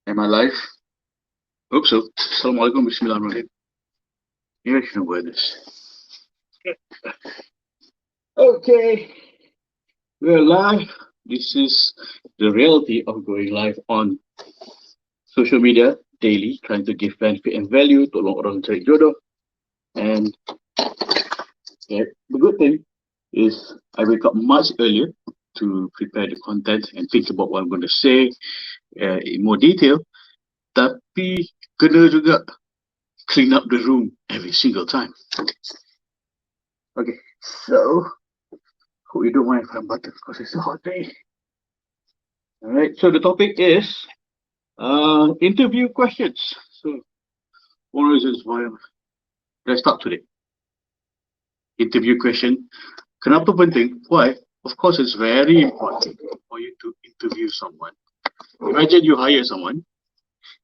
Am I live? Hope so. Assalamualaikum, bismillahirrahmanirrahim. Maybe I should wear this. Okay, we're live. This is the reality of going live on social media daily, trying to give benefit and value, tolong orang cari jodoh. And yeah, the good thing is I wake up much earlier to prepare the content and think about what I'm going to say in more detail. Tapi kena juga clean up the room every single time. Okay, so hope you don't mind if I'm butter because it's a hot day. Alright, so the topic is interview questions. So one reasons why let's start today. Interview question. Kenapa penting? Why? Of course, it's very important for you to interview someone. Imagine you hire someone,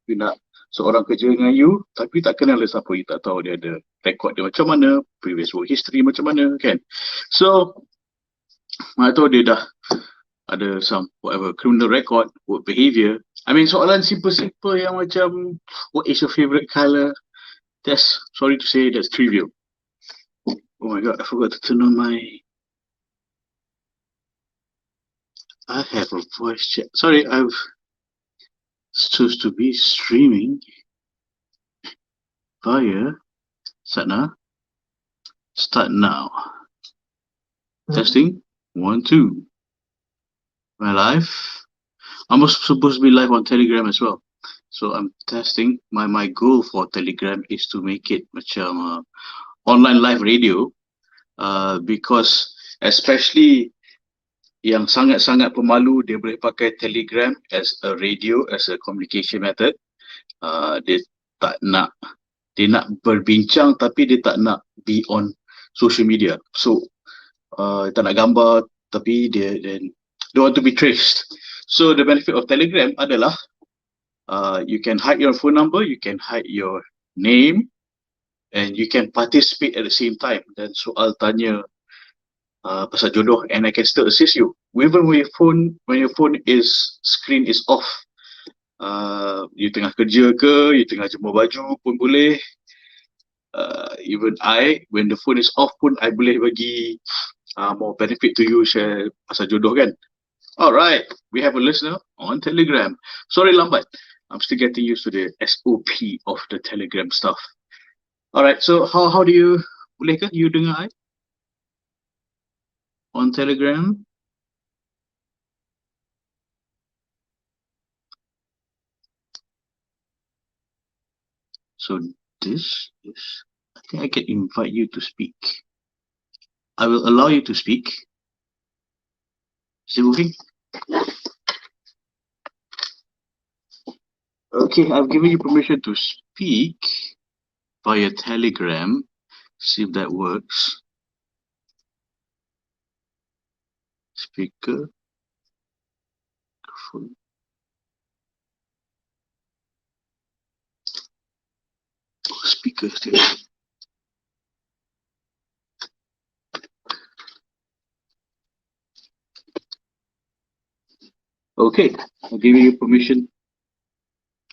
you nak seorang kerja dengan you, tapi tak kenal dia siapa, you tak tahu dia ada record dia macam mana, previous work history macam mana, kan? So, mana tahu dia dah ada some whatever criminal record, work behaviour. I mean soalan simple-simple yang macam what is your favourite colour? That's, sorry to say, that's trivial. Oh my god, I forgot to turn on my... I have a voice chat. Sorry, I've supposed to be streaming via Satna. Start now. Testing. 1, 2. Am I live? I'm also supposed to be live on Telegram as well. So I'm testing. My goal for Telegram is to make it macam online live radio, because especially yang sangat-sangat pemalu, dia boleh pakai Telegram as a radio, as a communication method. Dia nak berbincang tapi dia tak nak be on social media. So tak nak gambar tapi dia don't want to be traced. So the benefit of Telegram adalah you can hide your phone number, you can hide your name, and you can participate at the same time. Dan soal tanya pasal jodoh, and I can still assist you. Even when your phone screen is off, you tengah kerja ke, you tengah jemur baju pun boleh. Even when the phone is off pun, I boleh bagi more benefit to you, share pasal jodoh kan. Alright, we have a listener on Telegram. Sorry lambat, I'm still getting used to the SOP of the Telegram stuff. Alright, so how do you, boleh ke you dengar I on Telegram? So this is, I think I can invite you to speak. I will allow you to speak. Is it working? Okay, I've given you permission to speak via Telegram. See if that works. Speaker. Speaker still. Okay, I'll give you permission.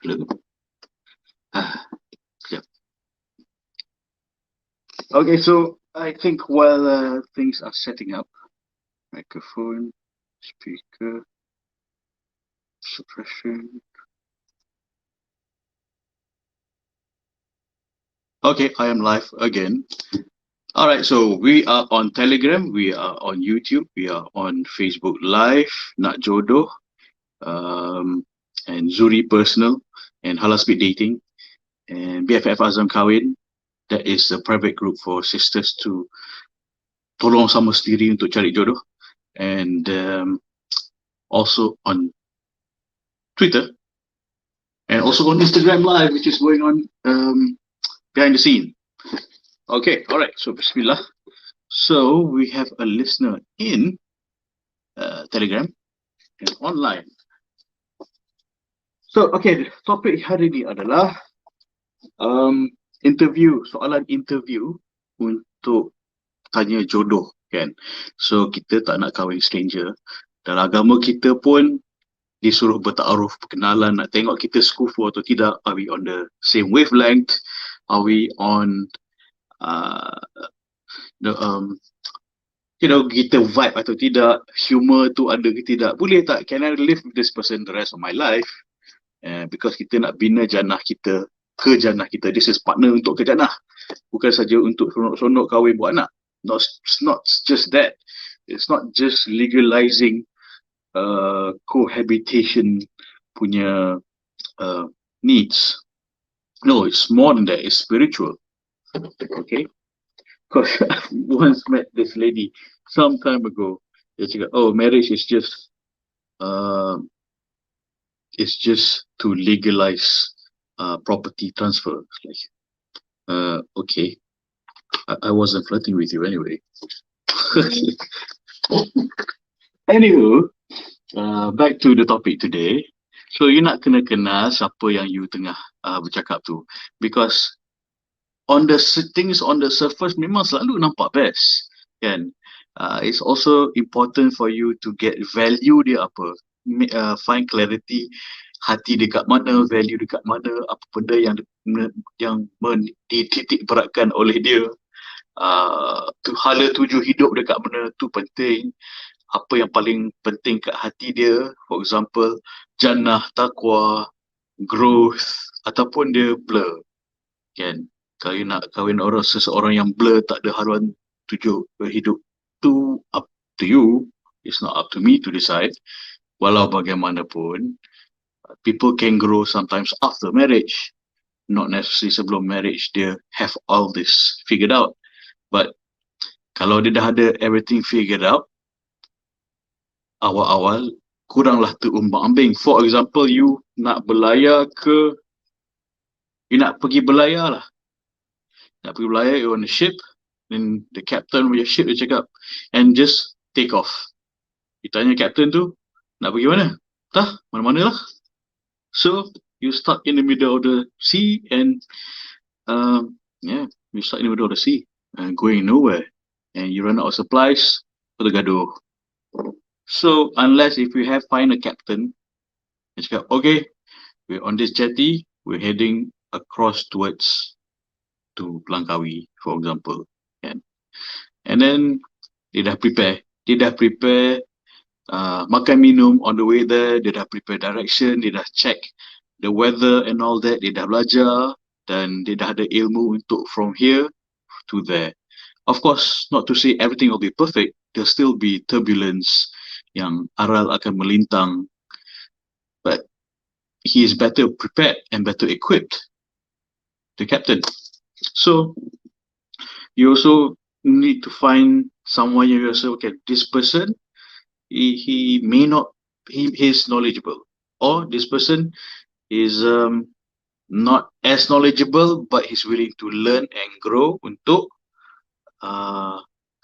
Yeah. Okay, so I think while things are setting up, microphone, speaker, suppression. Okay, I am live again. Alright, so we are on Telegram, we are on YouTube, we are on Facebook Live, Nak Jodoh, and Zuri Personal, and Halal Speed Dating, and BFF Azam Kawin. That is a private group for sisters to tolong sama sendiri untuk cari jodoh. And also on Twitter, and also on Instagram Live, which is going on behind the scene. Okay, alright, so Bismillah. So we have a listener in Telegram and online. So, okay, topik hari ini adalah interview, soalan interview untuk tanya jodoh, kan? So, kita tak nak kahwin stranger. Dalam agama kita pun disuruh bertaaruf, perkenalan, nak tengok kita sekufu atau tidak, are we on the same wavelength, are we on uh, the kita vibe atau tidak, humor tu ada ke tidak, boleh tak, can I live with this person the rest of my life, because kita nak bina jannah kita, ke jannah kita. This is partner untuk ke jannah, bukan saja untuk sonok-sonok kahwin buat anak. It's not just that, it's not just legalizing cohabitation punya needs. No, it's more than that. It's spiritual. Okay, because I once met this lady some time ago. Dia cakap, oh, marriage is just it's just to legalize property transfer. Like, okay, I wasn't flirting with you anyway. Anywho, back to the topic today. So you nak kena kenal siapa yang you tengah bercakap tu, because on the things on the surface memang selalu nampak best, kan? It's also important for you to get value dia apa, find clarity, hati dekat mana, value dekat mana, apa benda yang dititik beratkan oleh dia, hala tuju hidup dekat mana tu penting, apa yang paling penting kat hati dia, for example jannah, taqwa, growth, ataupun dia blur, kan? Kalau you nak kahwin seseorang yang blur, tak ada haluan tuju hidup, tu up to you, it's not up to me to decide. Walau bagaimanapun, people can grow sometimes after marriage, not necessarily sebelum marriage dia have all this figured out. But kalau dia dah ada everything figured out, awal-awal kuranglah terumbang-ambing. For example, you nak berlayar you nak pergi berlayar lah, nak pergi berlayar, you on a ship, then the captain of your ship dia cakap, and just take off. You tanya captain tu, nak pergi mana? Tah, mana-mana lah. So you stuck in the middle of the sea, and you stuck in the middle of the sea and going nowhere, and you run out of supplies, tergaduh. So unless if you have find a captain, dia cakap, okay, we're on this jetty, we're heading across towards to Langkawi, for example, and then dia dah prepare makan minum on the way there, dia dah prepare direction, dia dah check the weather and all that, dia dah belajar, dan dia dah ada ilmu untuk from here to there. Of course, not to say everything will be perfect, there'll still be turbulence, yang aral akan melintang, but he is better prepared and better equipped, the captain. So you also need to find someone you say, okay, this person, he may not, he is knowledgeable, or this person is not as knowledgeable, but he's willing to learn and grow untuk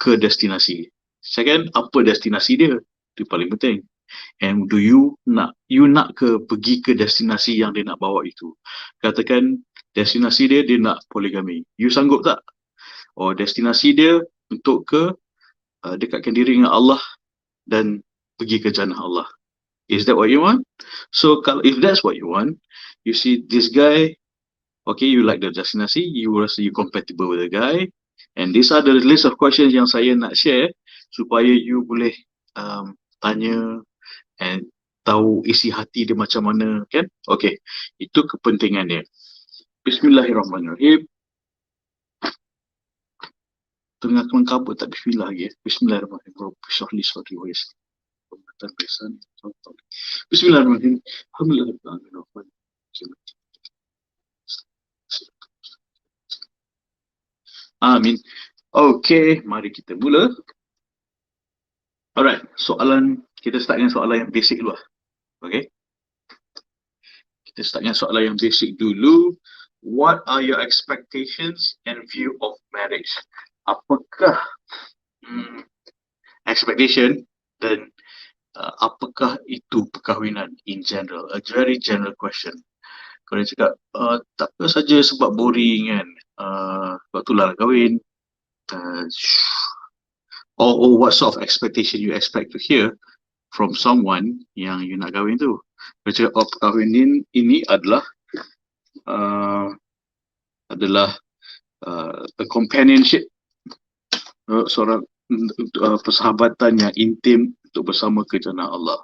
ke destinasi. Second, apa destinasi dia? Itu paling penting. And do you nak pergi ke destinasi yang dia nak bawa itu? Katakan destinasi dia nak poligami, you sanggup tak? Or destinasi dia untuk dekatkan diri dengan Allah dan pergi ke jannah Allah. Is that what you want? So if that's what you want, you see this guy, okay, you like the destinasi, you rasa you compatible with the guy, and these are the list of questions yang saya nak share supaya you boleh tanya and tahu isi hati dia macam mana, kan? Okay, itu kepentingan dia. Bismillahirrahmanirrahim. Tengah kelang kabut tak bismillah lagi. Bismillahirrahmanirrahim. Bismillahirrahmanirrahim. Alhamdulillah. Amin. Okay, mari kita mula. Alright, kita start dengan soalan yang basic dulu lah. Okay, kita start dengan soalan yang basic dulu. What are your expectations and view of marriage? Apakah expectation dan apakah itu perkahwinan in general? A very general question. Kalau dia cakap tak apa saja sebab boring kan, sebab tu lah kahwin, or what sort of expectation you expect to hear, from someone yang you nak kahwin tu. Dia cakap, kahwin ini uh, adalah a companionship, seorang persahabatan yang intim untuk bersama ke jannah Allah.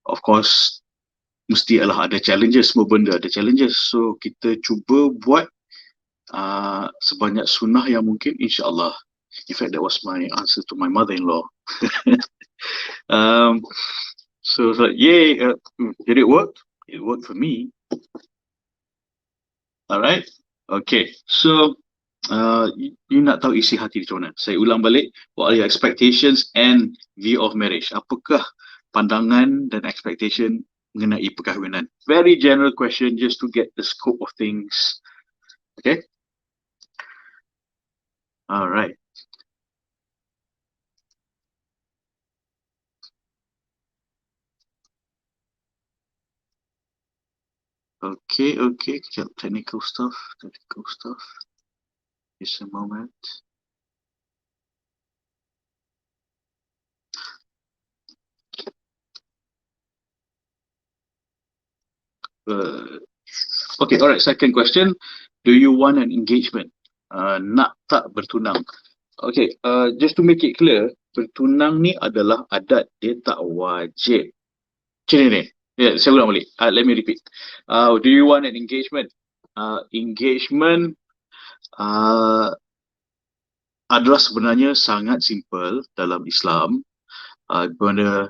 Of course, mesti ada challenges, semua benda ada challenges. So kita cuba buat sebanyak sunnah yang mungkin, insyaAllah. In fact, that was my answer to my mother-in-law. So it's like, yay, did it work? It worked for me. Alright, okay. So you nak tahu isi hati macam mana? Saya ulang balik. What are your expectations and view of marriage? Apakah pandangan dan expectation mengenai perkahwinan? Very general question, just to get the scope of things. Okay. Alright. Okay. Technical stuff. Just a moment. Okay, alright. Second question. Do you want an engagement? Nak tak bertunang? Okay, just to make it clear, bertunang ni adalah adat, dia tak wajib. Macam ni. Yeah, saya ulang balik. Let me repeat. Do you want an engagement? Engagement adalah sebenarnya sangat simple dalam Islam. Di mana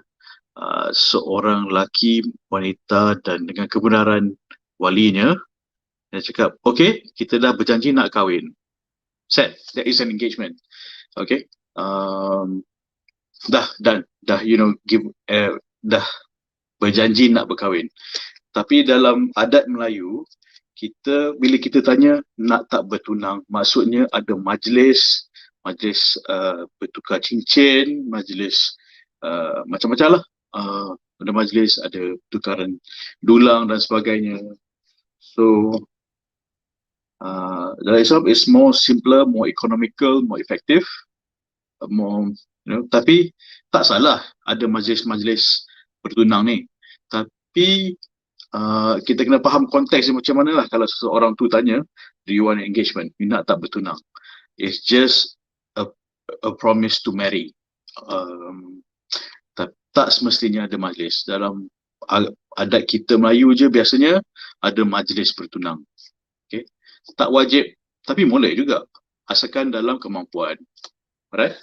seorang lelaki, wanita dan dengan kebenaran walinya, dia cakap, okay, kita dah berjanji nak kahwin. Set, that is an engagement. Okay. Dah berjanji nak berkahwin. Tapi dalam adat Melayu, bila kita tanya nak tak bertunang, maksudnya ada majlis bertukar cincin, majlis macam-macam lah. Ada majlis, ada tukaran dulang dan sebagainya. So dalam Islam is more simpler, more economical, more effective, more, tapi tak salah ada majlis-majlis bertunang ni. Tapi kita kena faham konteks dia macam mana lah. Kalau seseorang tu tanya, do you want an engagement? You nak tak bertunang? It's just a promise to marry. Tak semestinya ada majlis. Dalam adat kita Melayu je biasanya ada majlis bertunang. Okay? Tak wajib, tapi boleh juga. Asalkan dalam kemampuan. Alright?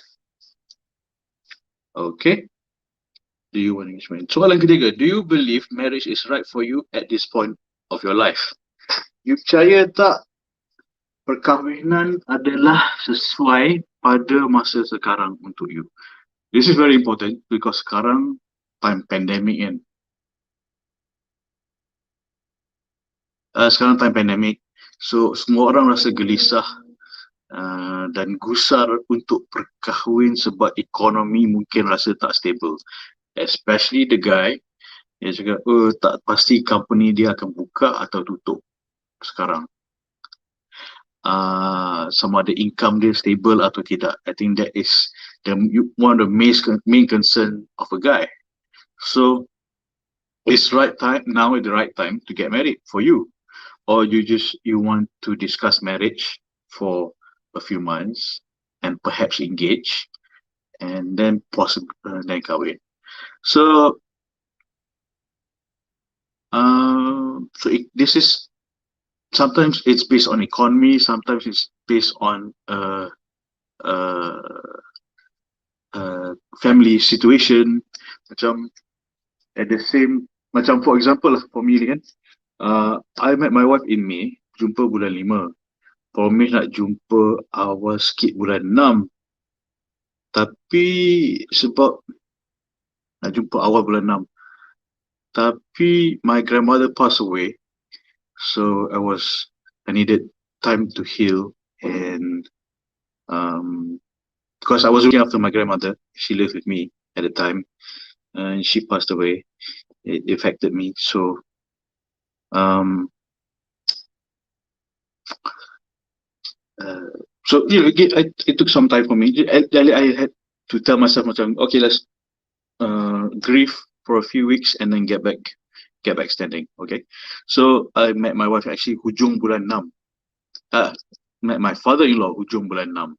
Okay. Do you want engagement? Soalan ketiga, do you believe marriage is right for you at this point of your life? You percaya tak perkahwinan adalah sesuai pada masa sekarang untuk you? This is very important because sekarang time pandemic kan. Sekarang time pandemic, so semua orang rasa gelisah dan gusar untuk berkahwin sebab ekonomi mungkin rasa tak stable. Especially the guy, dia cakap, tak pasti company dia akan buka atau tutup sekarang. Sama ada income dia stable atau tidak. I think that is one of the main concern of a guy. So it's now is the right time to get married for you, or you want to discuss marriage for a few months and perhaps engage and then possibly then kahwin. So this is, sometimes it's based on economy, sometimes it's based on family situation. Macam at the same, macam for example for me kan, I met my wife in May, jumpa bulan 5, promise nak jumpa awal sikit bulan 6, tapi sebab nak jumpa awal bulan 6, tapi my grandmother passed away, so I needed time to heal, and because I was looking after my grandmother, she lived with me at the time, and she passed away. It affected me, so it took some time for me. I had to tell myself macam, okay, let's grief for a few weeks and then get back standing. Okay, so I met my wife actually hujung bulan 6. Met my father-in-law hujung bulan 6.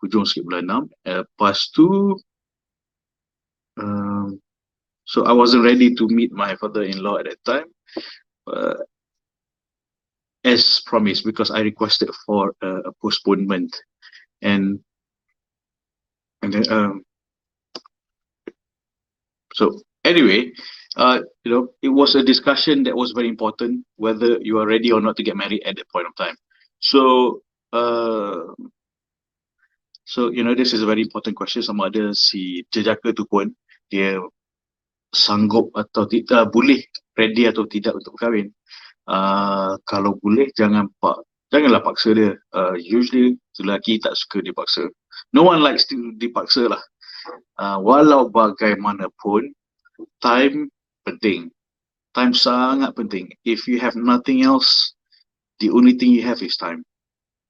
Hujung sikit bulan 6. Lepas tu, so I wasn't ready to meet my father-in-law at that time, as promised, because I requested for a postponement, and then so anyway, it was a discussion that was very important, whether you are ready or not to get married at that point of time. So this is a very important question. Sama ada si jejaka tu pun dia sanggup atau tidak, boleh, ready atau tidak untuk berkahwin. Kalau boleh, janganlah paksa dia. Usually lelaki tak suka dipaksa. No one likes to dipaksa lah. Walau bagaimanapun, time penting. Time sangat penting. If you have nothing else, the only thing you have is time.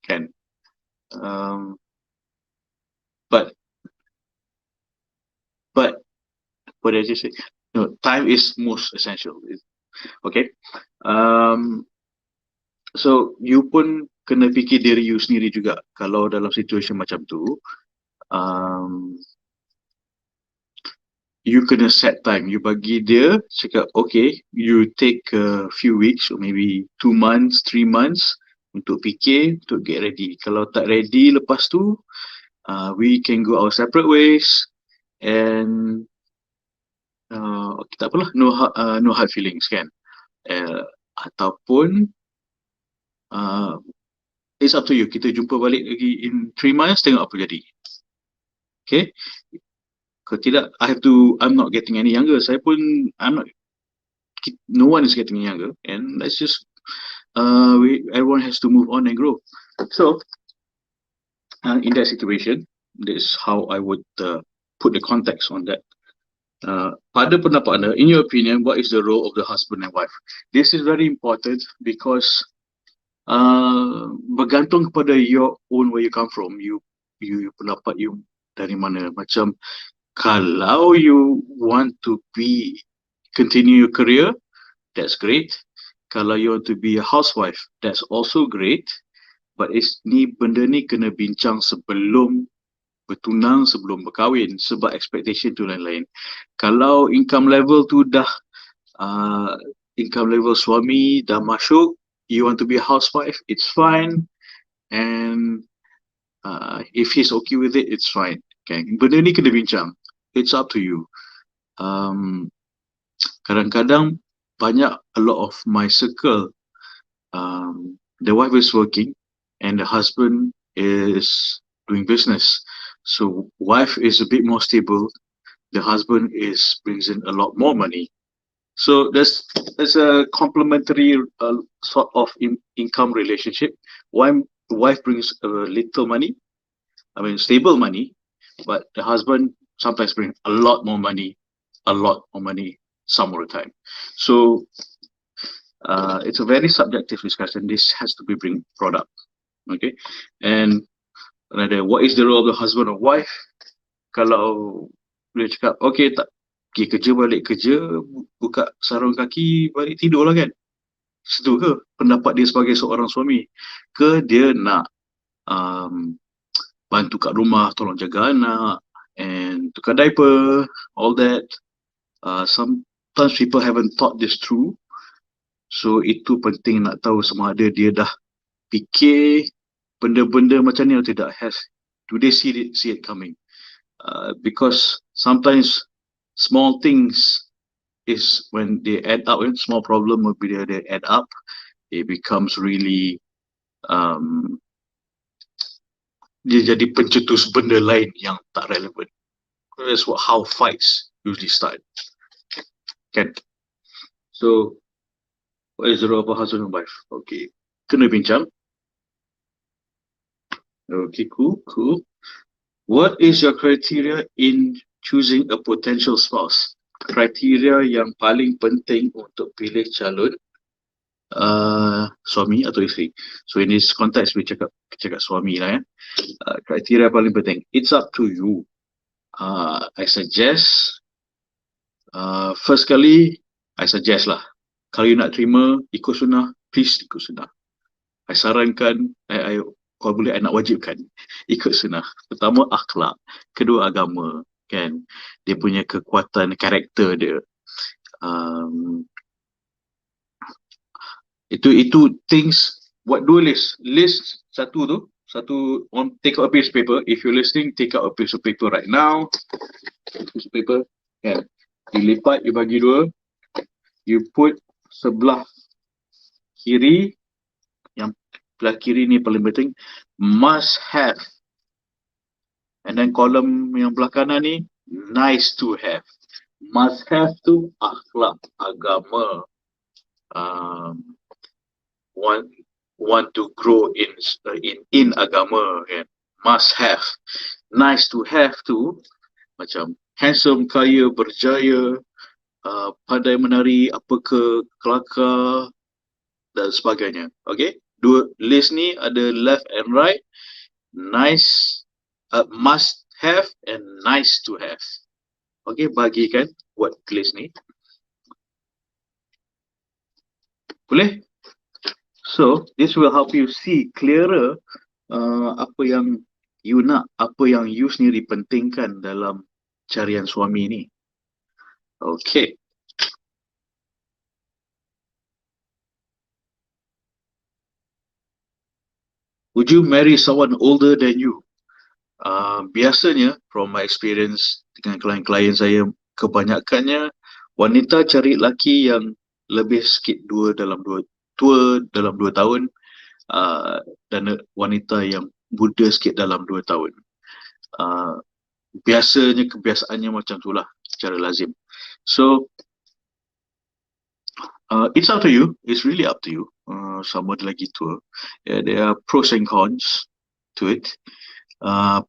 Kan? But what did I just say? No, time is most essential. Okay. So you pun kena fikir diri you sendiri juga. Kalau dalam situation macam tu, you kena set time. You bagi dia cakap, okay, you take a few weeks or maybe 2 months, 3 months untuk fikir, untuk get ready. Kalau tak ready lepas tu, we can go our separate ways, and tak apalah, no hard feelings kan. Ataupun it's up to you. Kita jumpa balik lagi in 3 months, tengok apa jadi. Okay. Kalau tidak, I'm not getting any younger. No one is getting younger, and let's just everyone has to move on and grow. So in that situation, this is how I would put the context on that. Pada pendapat anda, in your opinion, what is the role of the husband and wife? This is very important because bergantung kepada your own, where you come from, you pendapat you dari mana. Macam kalau you want to continue your career, that's great. Kalau you want to be a housewife, that's also great. But benda ni kena bincang sebelum bertunang, sebelum berkahwin, sebab expectation tu lain-lain. Kalau income level tu income level suami dah masuk, you want to be a housewife, it's fine. And if he's okay with it, it's fine. Okay. Benda ni kena bincang. It's up to you. Kadang-kadang a lot of my circle, the wife is working and the husband is doing business. So wife is a bit more stable, the husband brings in a lot more money. So there's a complementary sort of income relationship. The wife brings a little money, stable money, but the husband sometimes brings a lot more money some of the time. So it's a very subjective discussion. This has to be brought up. Okay. And what is the role of the husband or wife? Kalau dia cakap, okay, tak pergi kerja, balik kerja, buka sarung kaki, balik tidur lah kan. Setu ke pendapat dia sebagai seorang suami? Ke dia nak bantu kat rumah, tolong jaga anak, and tukar diaper, all that. Sometimes people haven't thought this through. So itu penting nak tahu sama ada dia dah fikir benda-benda macam ni atau tidak. Do they see it coming? Because sometimes small things is when they add up, small problem will be there, they add up, it becomes really dia jadi pencetus benda lain yang tak relevant. That's how fights usually start. Kan? So what is the role of a husband and wife? Okay, kena bincang. Okay, cool. What is your criteria in choosing a potential spouse? Kriteria yang paling penting untuk pilih calon suami atau isteri. So in this context, we cakap suami lah ya. Kriteria paling penting. It's up to you. I suggest, first kali, I suggest lah, kalau you nak terima ikut sunnah, please ikut sunnah. I sarankan, kalau boleh I nak wajibkan ikut sunnah. Pertama akhlak, kedua agama, kan, dia punya kekuatan karakter dia. Itu things, buat dua list satu tu, take out a piece of paper. If you're listening, take out a piece of paper right now. Piece of paper, kan, dilipat, you bagi dua, you put sebelah kiri, yang belah kiri ni paling penting, must have, and then kolom yang belah kanan ni, nice to have. Must have tu akhlak, agama, want to grow in agama, kan, must have. Nice to have tu macam handsome, kaya, berjaya, pandai menari, apa ke, kelakar dan sebagainya. Okay, dua list ni ada left and right. Nice, must have and nice to have. Okay, bagikan buat list ni. Boleh? So, this will help you see clearer apa yang you nak, apa yang you sendiri pentingkan dalam carian suami ni. Okay. Would you marry someone older than you? Biasanya, from my experience dengan klien-klien saya, kebanyakannya wanita cari lelaki yang lebih sikit tua dalam 2 tahun, dan wanita yang muda sikit dalam 2 tahun. Biasanya kebiasaannya macam itulah secara lazim. So it's up to you. It's really up to you. Sama ada lagi tua. There are pros and cons to it.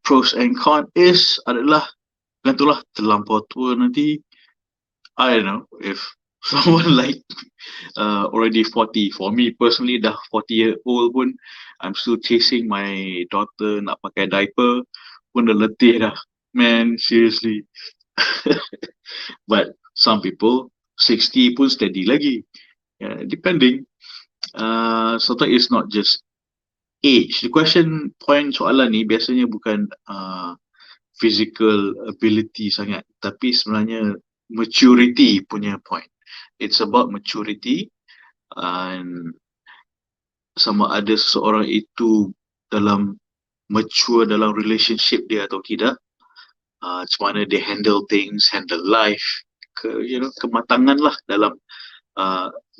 Pros and cons adalah gantulah terlampau tua nanti. I don't know if someone like already 40. For me personally, dah 40-year-old pun, I'm still chasing my daughter nak pakai diaper pun dah letih dah. Man, seriously. But some people 60 pun steady lagi. Depending. Sometimes it's not just age. The question point soalan ni biasanya bukan physical ability sangat, tapi sebenarnya maturity punya point. It's about maturity, and sama ada seseorang itu dalam mature dalam relationship dia atau tidak, macam mana dia handle things, handle life, kematangan lah dalam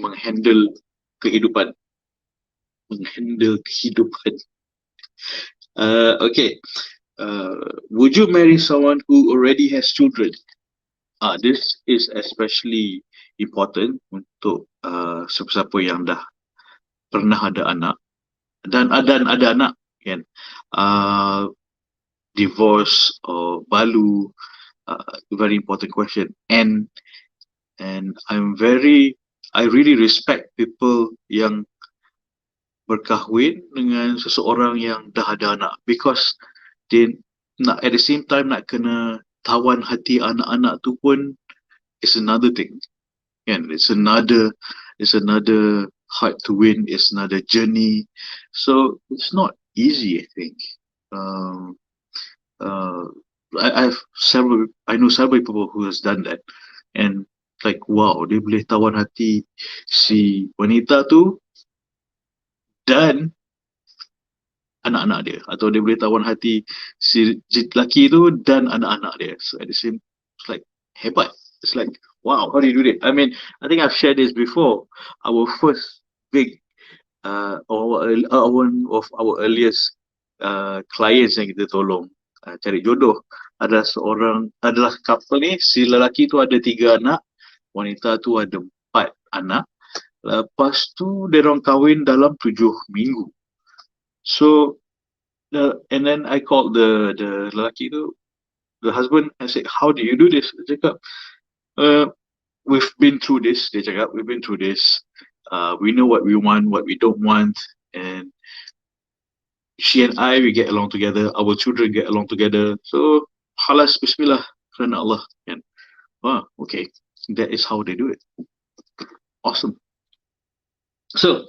menghandle kehidupan. Okay. Would you marry someone who already has children? This is especially important untuk siapa-siapa yang dah pernah ada anak dan ada anak, kan, divorce or balu, very important question. And I really respect people yang berkahwin dengan seseorang yang dah ada anak, because dia nak, at the same time, nak kena tawan hati anak-anak tu pun is another thing, kan? It's another heart to win. It's another journey. So it's not easy, I think. I know several people who has done that, and like, wow, dia boleh tawan hati si wanita tu dan anak-anak dia, atau dia boleh tawan hati si lelaki tu dan anak-anak dia. So at the same, it's like hebat. It's like, wow, how do you do that? I mean, I think I've shared this before. Our first big one of our earliest clients yang kita tolong cari jodoh adalah couple ni. Si lelaki tu ada 3 anak, wanita tu ada 4 anak. Lepas tu dia orang kahwin dalam 7 minggu. So and then I called the lelaki tu, the husband, and said, how do you do this? Dia cakap, we've been through this. Dia cakap, we've been through this. We know what we want, what we don't want, and she and I, we get along together. Our children get along together. So halas bismillah kerana Allah kan. Wow, okay, that is how they do it. Awesome. So,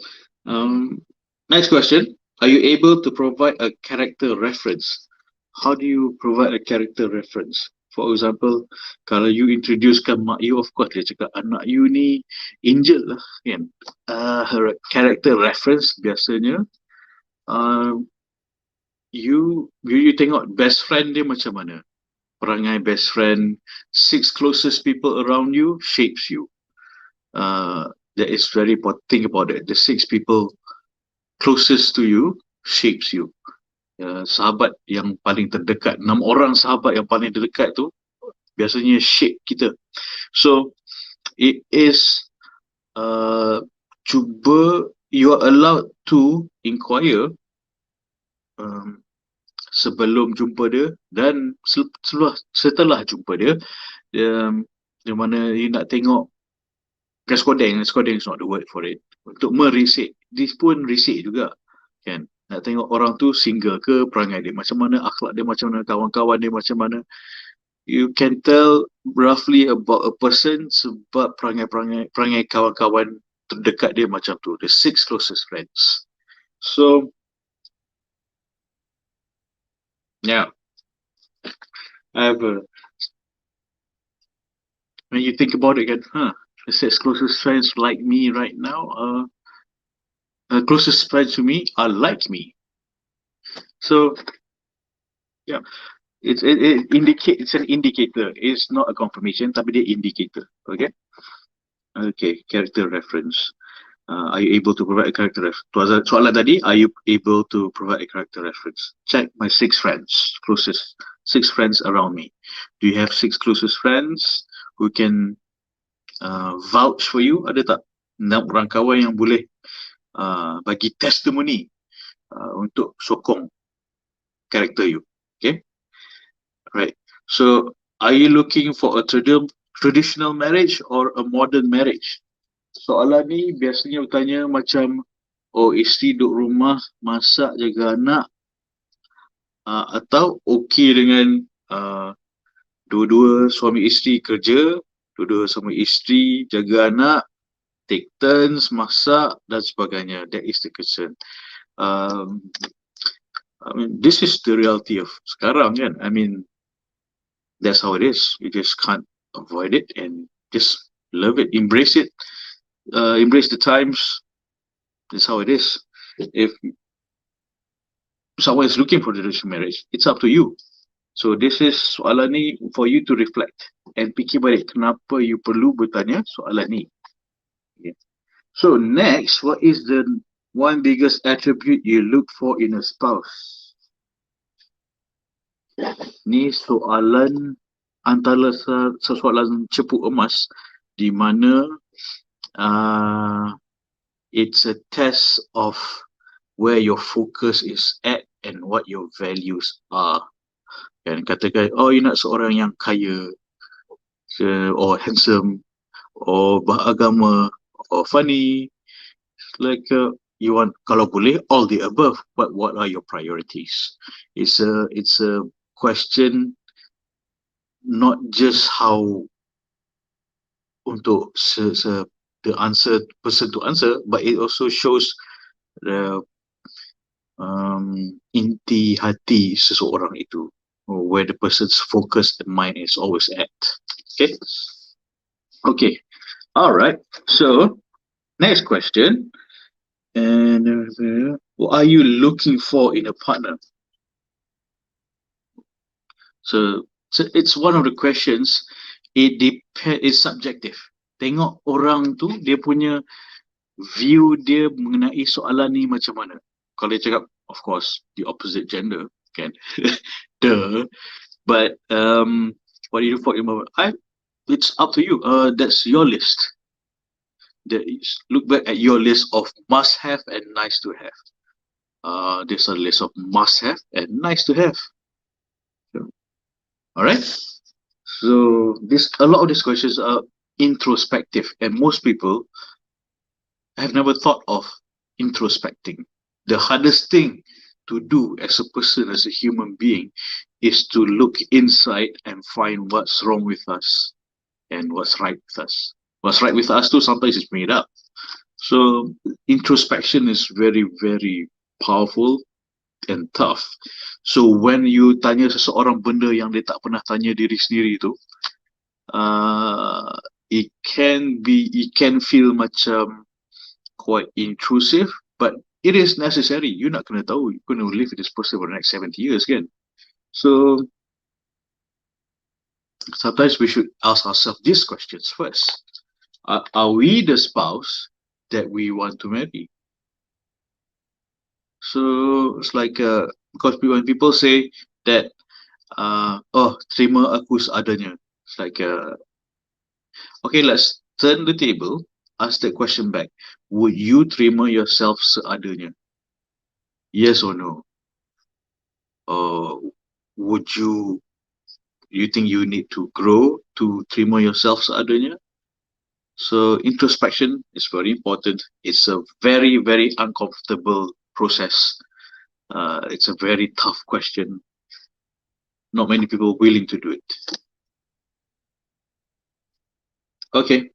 next question. Are you able to provide a character reference? How do you provide a character reference? For example, kalau you introducekan mak you, of course dia cakap anak you ni angel lah kan. Her character reference biasanya you tengok best friend dia macam mana. Perangai best friend, 6 closest people around you shapes you. That is very important. Think about it. The 6 people closest to you shapes you. Sahabat yang paling terdekat, 6 orang sahabat yang paling terdekat tu biasanya shape kita. So it is cuba, you are allowed to inquire sebelum jumpa dia dan setelah jumpa dia, di mana you nak tengok Skodeng is not the word for it. Untuk merisik, dia pun risik juga kan. Nak tengok orang tu single ke, perangai dia macam mana, akhlak dia macam mana, kawan-kawan dia macam mana. You can tell roughly about a person sebab perangai kawan-kawan terdekat dia macam tu. The 6 closest friends. So yeah, when you think about it, kan, the 6 closest friends like me right now, closest friends to me are like me. So yeah, it indicates, it's an indicator. It's not a confirmation, tapi dia indicator. Okay. Okay, character reference. Are you able to provide a character reference? Soalan tadi, are you able to provide a character reference? Check my 6 friends, closest 6 friends around me. Do you have 6 closest friends who can vouch for you? Ada tak 6 orang kawan yang boleh bagi testimoni untuk sokong karakter you? Okay, right. So, are you looking for a traditional marriage or a modern marriage? Soalan ni biasanya bertanya macam, oh, isteri duduk rumah masak jaga anak, atau okey dengan dua-dua suami isteri kerja, dua-dua suami isteri jaga anak, take turns masak dan sebagainya. That is the concern. I mean, this is the reality of sekarang kan. I mean, that's how it is. You just can't avoid it and just love it, embrace it. Embrace the times. That's how it is. If someone is looking for the traditional marriage, it's up to you. So this is soalan ni for you to reflect and fikir balik kenapa you perlu bertanya soalan ni. Okay. So next, what is the one biggest attribute you look for in a spouse? Ni soalan antara soalan cepu emas di mana it's a test of where your focus is at and what your values are. Kan katakan, oh, you nak seorang yang kaya, or handsome, or beragama, or funny, like you want, kalau boleh, all the above. But what are your priorities? It's a question, not just how untuk the answer, person to answer, but it also shows the inti hati seseorang itu, or where the person's focus and mind is always at. Okay, all right. So next question, and what are you looking for in a partner? So it's one of the questions. It's subjective. Tengok orang tu, dia punya view dia mengenai soalan ni macam mana. Kalau dia cakap, of course, the opposite gender, kan? Duh. But what do you do for him? It's up to you. That's your list. Look back at your list of must-have and nice-to-have. There's a list of must-have and nice-to-have. All right. So a lot of these questions are introspective, and most people have never thought of introspecting. The hardest thing to do as a person, as a human being, is to look inside and find what's wrong with us and what's right with us. What's right with us too sometimes is made up. So introspection is very, very powerful and tough. So when you tanya seseorang benda yang dia tak pernah tanya diri sendiri tu, it can feel macam quite intrusive, but it is necessary. You nak kena tahu, you're going to live with this person for the next 70 years kan. So sometimes we should ask ourselves these questions first. Are we the spouse that we want to marry? So it's like because when people say that terima aku seadanya, it's like okay, let's turn the table, ask that question back. Would you terima yourself seadanya? Yes or no? Or would you think you need to grow to terima yourself seadanya? So introspection is very important. It's a very, very uncomfortable process. It's a very tough question. Not many people are willing to do it. Okay.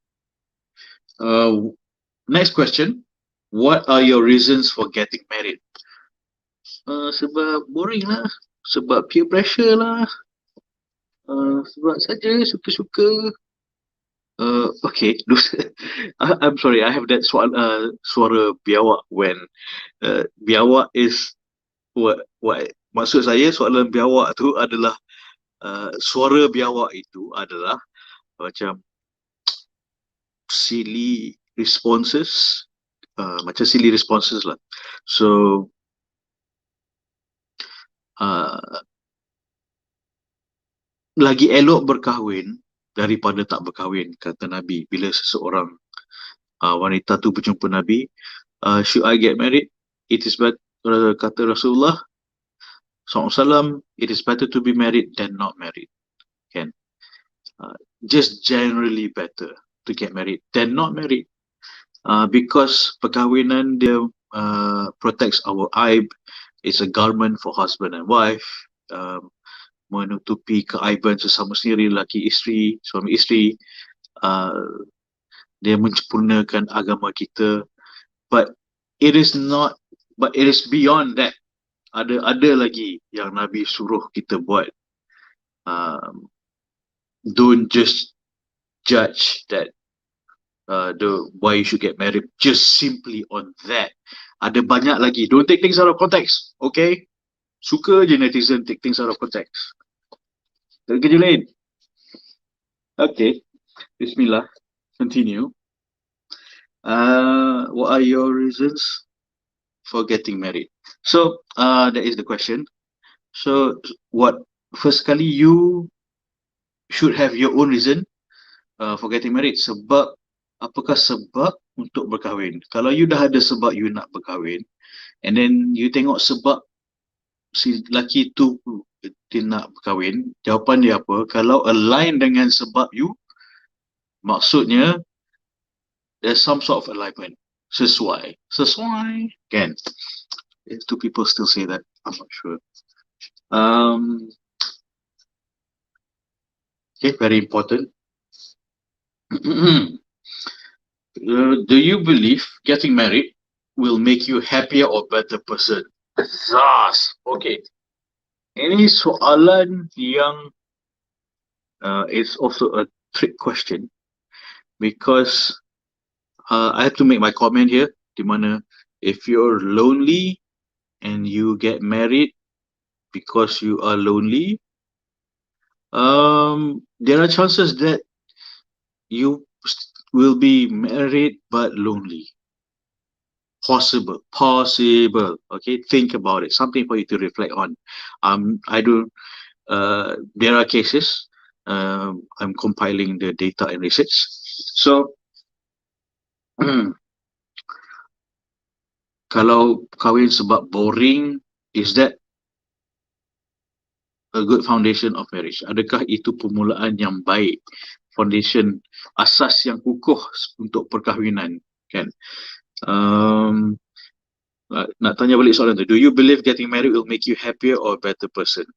Next question. What are your reasons for getting married? Sebab boring lah. Sebab peer pressure lah. Sebab saja suka-suka. Okay, I'm sorry, I have that suara biawak when biawak is what maksud saya soalan biawak tu adalah suara biawak itu adalah macam silly responses, macam silly responses lah. So lagi elok berkahwin daripada tak berkahwin, kata Nabi. Bila seseorang wanita tu berjumpa Nabi, should I get married? It is better, kata Rasulullah SAW, it is better to be married than not married. Kan? Just generally better to get married than not married. Because perkahwinan dia protects our aib. It's a garment for husband and wife. Menutupi keaiban sesama sendiri, lelaki isteri, suami isteri. Dia menyempurnakan agama kita, but it is beyond that. Ada lagi yang Nabi suruh kita buat. Don't just judge that why you should get married just simply on that. Ada banyak lagi. Don't take things out of context, okay? Suka je netizen take things out of context. Kerja lain. Okay, Bismillah. Continue. What are your reasons for getting married? So that is the question. So first kali you should have your own reason for getting married. Sebab, apakah sebab untuk berkahwin? Kalau you dah ada sebab you nak berkahwin, and then you tengok sebab si lelaki tu dia nak berkahwin, jawapan dia apa? Kalau align dengan sebab you, maksudnya there's some sort of alignment. Sesuai kan? Do people still say that? I'm not sure. Okay, very important. Do you believe getting married will make you happier or better person? Okay. Ini soalan yang it's also a trick question, because I have to make my comment here, di mana if you're lonely and you get married because you are lonely, there are chances that you will be married but lonely. Possible. Okay, think about it. Something for you to reflect on. There are cases. I'm compiling the data and research. So, kalau kahwin sebab boring, is that a good foundation of marriage? Adakah itu permulaan yang baik, foundation, asas yang kukuh untuk perkahwinan, kan? Nak tanya balik soalan tu. Do you believe getting married will make you happier or a better person?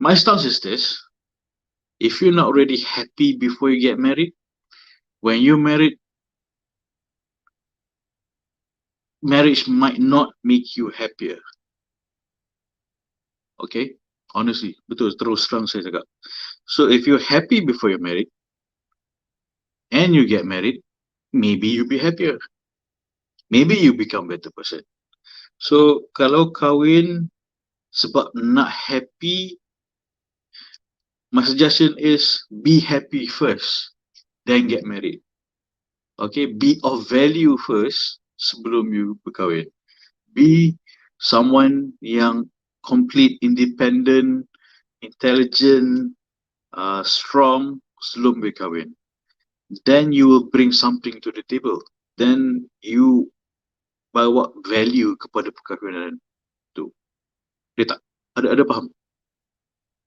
My stance is this: if you're not already happy before you get married, when you're married, marriage might not make you happier. Okay? Honestly, betul, terus terang saya cakap. So if you're happy before you're married and you get married, maybe you'll be happier. Maybe you become a better person. So kalau kahwin sebab nak happy, my suggestion is be happy first, then get married. Okay, be of value first sebelum you berkahwin. Be someone yang complete, independent, intelligent, strong sebelum berkahwin. Then you will bring something to the table. Then you bawa value kepada perkahwinan tu. Dia tak? Ada faham?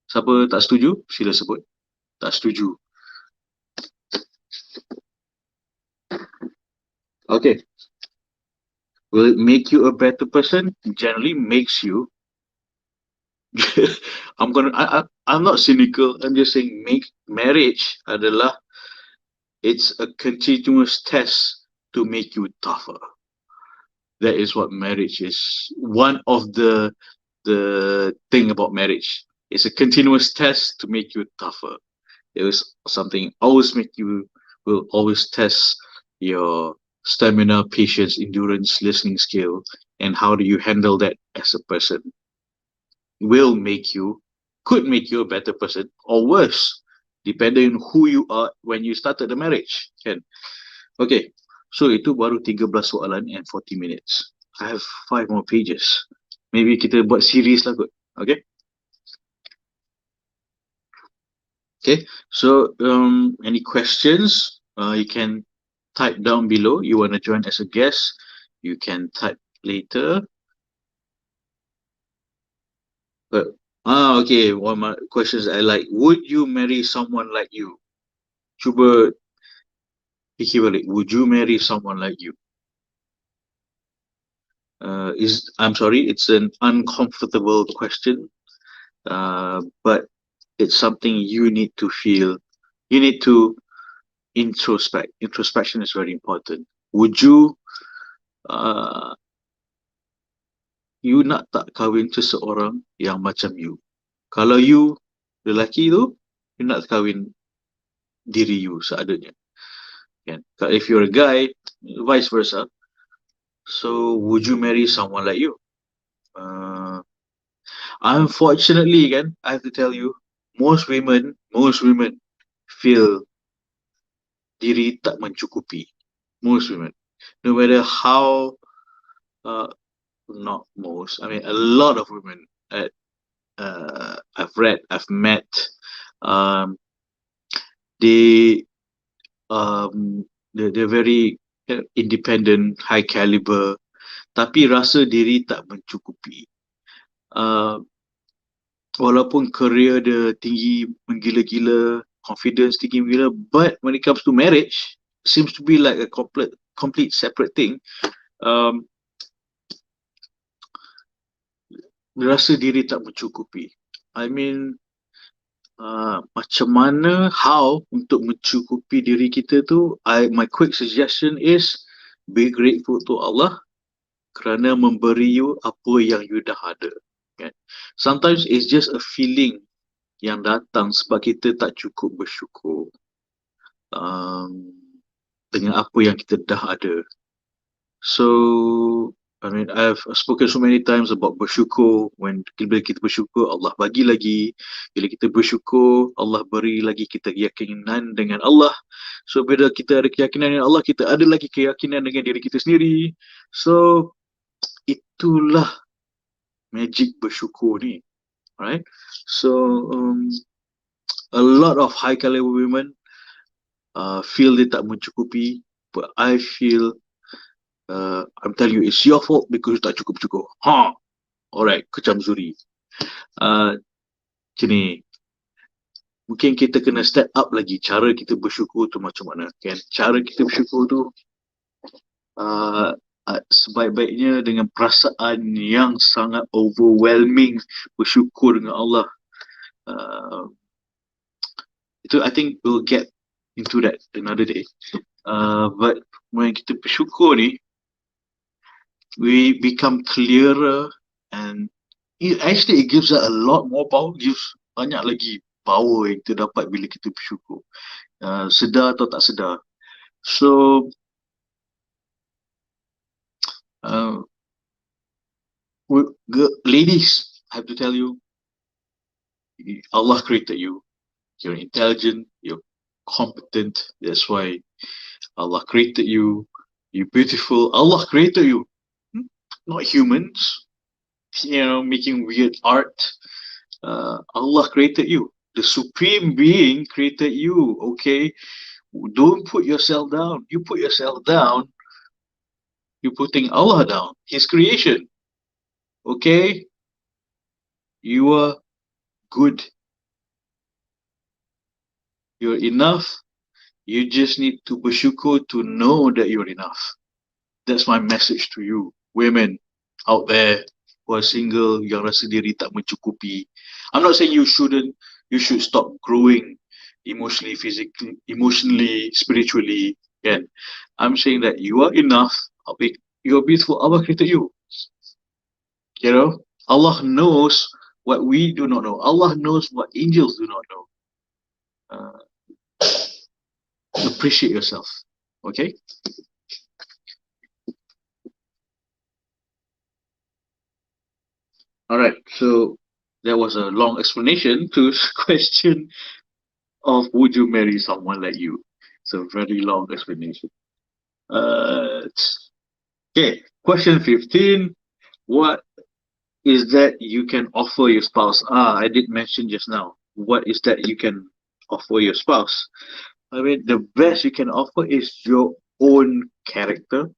Siapa tak setuju? Sila sebut. Tak setuju. Okay. Will it make you a better person? Generally makes you. I'm not cynical. I'm just saying marriage adalah, it's a continuous test to make you tougher. That is what marriage is. One of the thing about marriage. It's a continuous test to make you tougher. It was something will always test your stamina, patience, endurance, listening skill, and how do you handle that as a person. Could make you a better person or worse, depending on who you are when you started the marriage. Kan? Okay, so itu baru 13 soalan and 40 minutes. I have 5 more pages. Maybe kita buat series lah kot. Okay? Okay, so any questions? You can type down below. You want to join as a guest, you can type later. But okay, one of my questions I like. Would you marry someone like you? Cuba fikir balik. Would you marry someone like you? I'm sorry, it's an uncomfortable question, but it's something you need to feel. You need to introspect. Introspection is very important. Would you you nak tak kahwin seseorang yang macam you? Kalau you lelaki tu, you nak kahwin diri you seadanya. Kan? If you're a guy, vice versa. So would you marry someone like you? Unfortunately, kan, I have to tell you, most women feel diri tak mencukupi. Most women, no matter how, not most, I mean a lot of women I've read, I've met, they're very independent, high caliber, tapi rasa diri tak mencukupi. Walaupun career dia tinggi menggila-gila, confidence tinggi menggila, but when it comes to marriage, seems to be like a complete separate thing. Rasa diri tak mencukupi. I mean, macam mana, how untuk mencukupi diri kita tu, my quick suggestion is be grateful to Allah kerana memberi you apa yang you dah ada. Kan? Sometimes it's just a feeling yang datang sebab kita tak cukup bersyukur dengan apa yang kita dah ada. So I mean, I've spoken so many times about bersyukur. Bila kita bersyukur, Allah bagi lagi. Bila kita bersyukur, Allah beri lagi kita keyakinan dengan Allah. So bila kita ada keyakinan dengan Allah, kita ada lagi keyakinan dengan diri kita sendiri. So itulah magic bersyukur ni. Alright? So a lot of high caliber women feel dia tak mencukupi, but I feel I'm telling you, it's your fault because you tak cukup-cukup. Alright, kecam zuri. Macam ni. Mungkin kita kena step up lagi cara kita bersyukur tu macam mana. Kan? Cara kita bersyukur tu sebaik-baiknya dengan perasaan yang sangat overwhelming, bersyukur dengan Allah. Uh, itu I think we'll get into that another day. But when kita bersyukur ni, we become clearer, and it gives us a lot more power, gives banyak lagi power yang kita dapat bila kita bersyukur. Sedar atau tak sedar. So, ladies, I have to tell you, Allah created you. You're intelligent, you're competent. That's why Allah created you. You're beautiful. Allah created you. Not humans, making weird art. Allah created you. The Supreme Being created you, okay? Don't put yourself down. You put yourself down, you're putting Allah down, His creation. Okay? You are good. You're enough. You just need to bersyukur to know that you're enough. That's my message to you, women out there who are single, yang rasa diri tak mencukupi. I'm not saying you should stop growing emotionally, physically, emotionally, spiritually. Again, I'm saying that you are enough. You're beautiful. Allah created you. Allah knows what we do not know. Allah knows what angels do not know. Appreciate yourself. Okay? Alright, so that was a long explanation to the question of would you marry someone like you? It's a very long explanation. Okay, question 15. What is that you can offer your spouse? I did mention just now. What is that you can offer your spouse? I mean, the best you can offer is your own character,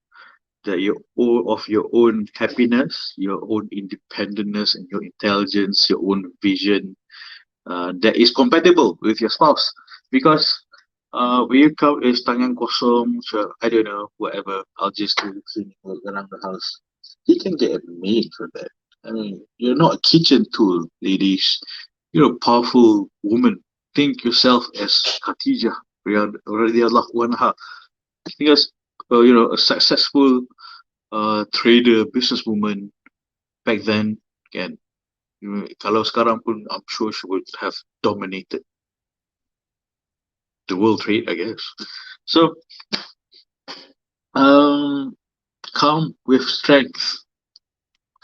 your own happiness, your own independence, and your intelligence, your own vision that is compatible with your spouse. Because when you come is tangan kosong, so I don't know, whatever, I'll just do cleaning around the house. He can get a maid for that. I mean, you're not a kitchen tool, ladies. You're a powerful woman. Think yourself as Khadijah, radiallahu anha. Because, a successful trader, businesswoman back then, kan, kalau sekarang pun, I'm sure she would have dominated the world trade, I guess. So, come with strength.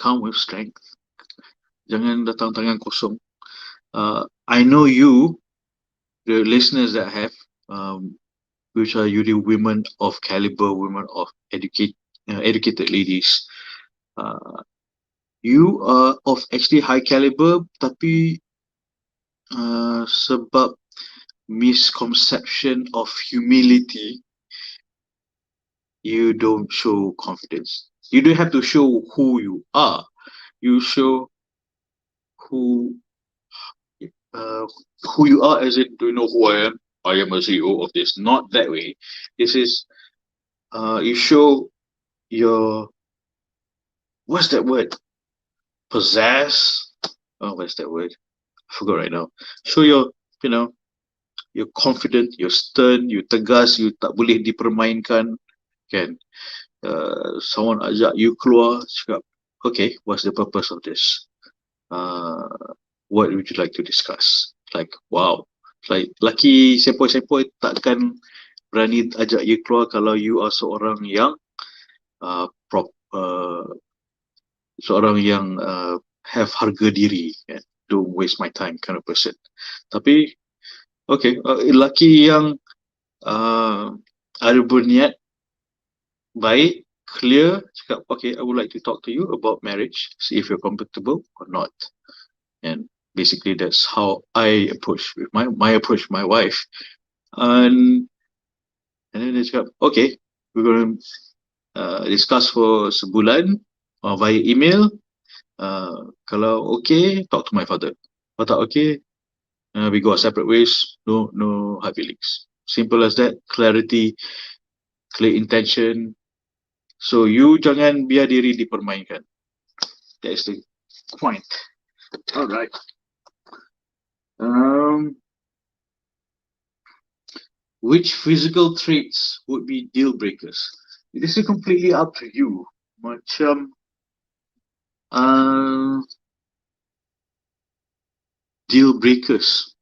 Come with strength. Jangan datang tangan kosong. I know you, the listeners that I have, which are usually women of caliber, women of educated ladies. You are of actually high caliber, tapi sebab misconception of humility, you don't show confidence. You don't have to show who you are. You show who you are, as in, do you know who I am? I am a CEO of this. Not that way. This is, you show your, what's that word? Possess? Oh, what's that word? I forgot right now. Show your, you're confident, you're stern, you tegas, you tak boleh dipermainkan. Kan? Someone ajak you keluar, cakap, okay, what's the purpose of this? What would you like to discuss? Like, wow. Like, laki sepoi-sepoi takkan berani ajak you keluar kalau you are seorang yang seorang yang have harga diri, kan? Don't waste my time kind of person. Tapi, okay, laki yang ada berniat baik, clear, cakap, okay, I would like to talk to you about marriage, see if you're compatible or not. And basically that's how I approach with my approach, my wife. And then they cakap, okay, we're going to discuss for sebulan via email. Kalau okay, talk to my father. Kalau tak okay, we go our separate ways. No hard feelings. Simple as that. Clarity, clear intention. So you jangan biar diri dipermainkan. That is the point. Alright. Um, which physical traits would be deal breakers? This is completely up to you. Macam, uh, deal breakers.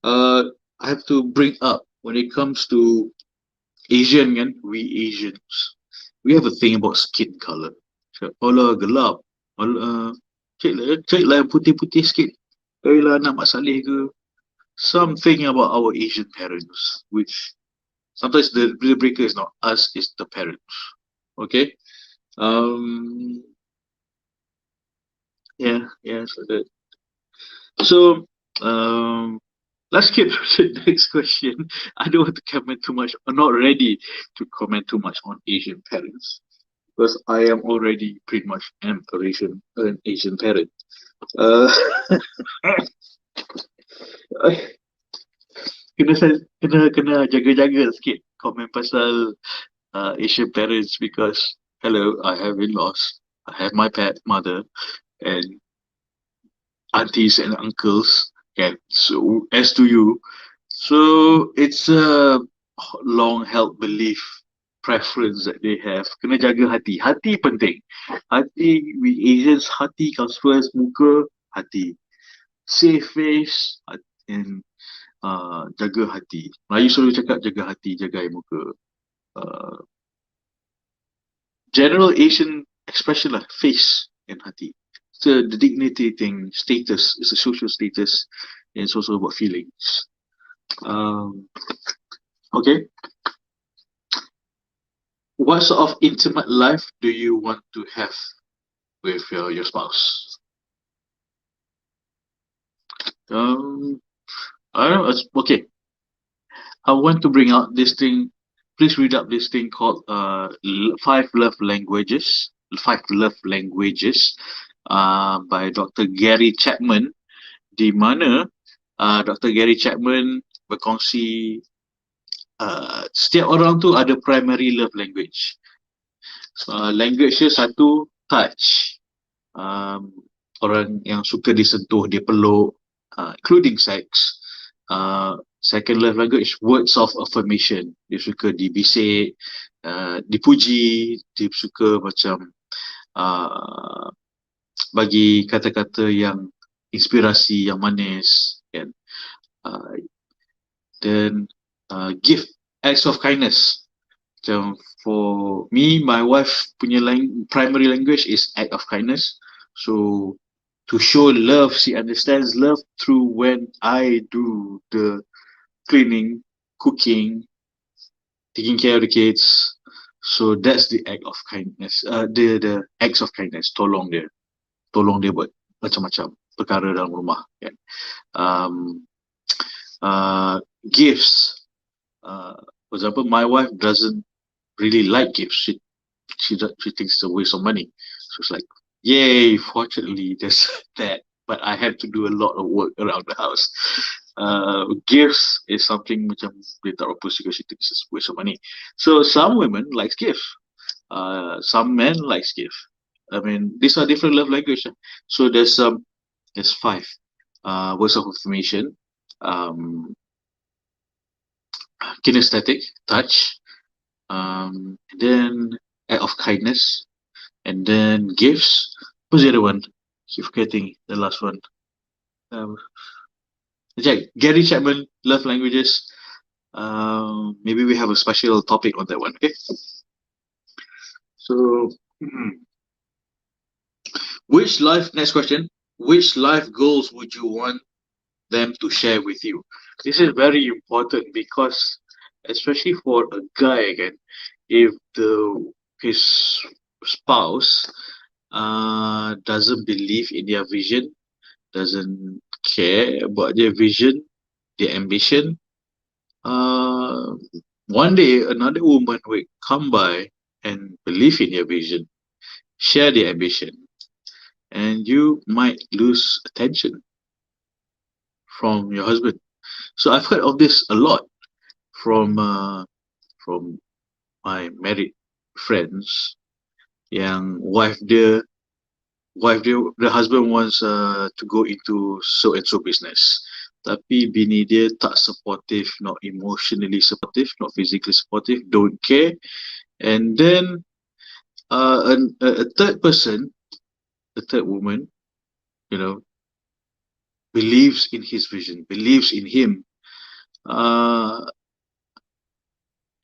I have to bring up when it comes to Asian, kan, we Asians, we have a thing about skin color. So, Allah gelap. Allah, cik lah yang putih-putih sikit. Kau lah anak Mak Saleh ke? Something about our Asian parents, which sometimes the deal breaker is not us, it's the parents. Okay? Um, yeah, so that. So, let's get to the next question. I don't want to comment too much, I'm not ready to comment too much on Asian parents because I am already pretty much an Asian parent. Uh, kena jaga-jaga sikit komen pasal Asian parents because hello, I have in-laws, I have my pet mother and aunties and uncles, and so as to you. So it's a long held belief preference that they have. Kena jaga hati. Hati penting. Hati, we Asians, hati comes first, muka, hati. Save face, and jaga hati. Melayu selalu cakap jaga hati, jaga air muka. Uh, General Asian expression lah, face and hati. So the dignity thing, status, it's a social status, and it's also about feelings. Um, okay. What sort of intimate life do you want to have with your spouse? I don't know. Okay. I want to bring out this thing. Please read up this thing called Five Love Languages. Five Love Languages by Dr. Gary Chapman. Di mana Dr. Gary Chapman berkongsi setiap orang tu ada primary love language. Language dia satu, touch. Orang yang suka disentuh, dipeluk, including sex. Second love language, words of affirmation. Dia suka dibisik, dipuji, dia suka macam bagi kata-kata yang inspirasi, yang manis, kan. Then gift, acts of kindness. Macam for me, my wife punya primary language is act of kindness. So to show love, she understands love through when I do the cleaning, cooking, taking care of the kids. So that's the act of kindness. The acts of kindness. Tolong dia buat macam-macam perkara dalam rumah. Kan? Gifts. For example, my wife doesn't really like gifts. She thinks it's a waste of money. So it's like, yay, fortunately there's that. But I have to do a lot of work around the house. Gifts is something macam dia tak apa because she thinks it's a waste of money. So some women likes gifts. Some men likes gift. I mean, these are different love language. So there's five words of affirmation. Kinesthetic, touch, then act of kindness, and then gifts. What's the other one? Keep forgetting the last one. Gary Chapman, love languages. Maybe we have a special topic on that one. Okay. So, next question. Which life goals would you want them to share with you? This is very important because, especially for a guy, again, if his spouse doesn't believe in their vision, doesn't care about their vision, their ambition, one day another woman will come by and believe in your vision, share their ambition, and you might lose attention from your husband. So I've heard of this a lot from my married friends. Yang the husband wants to go into so and so business, tapi bini dia tak supportive, not emotionally supportive, not physically supportive, don't care. And then a third person, a third woman, you know, believes in his vision, believes in him, uh,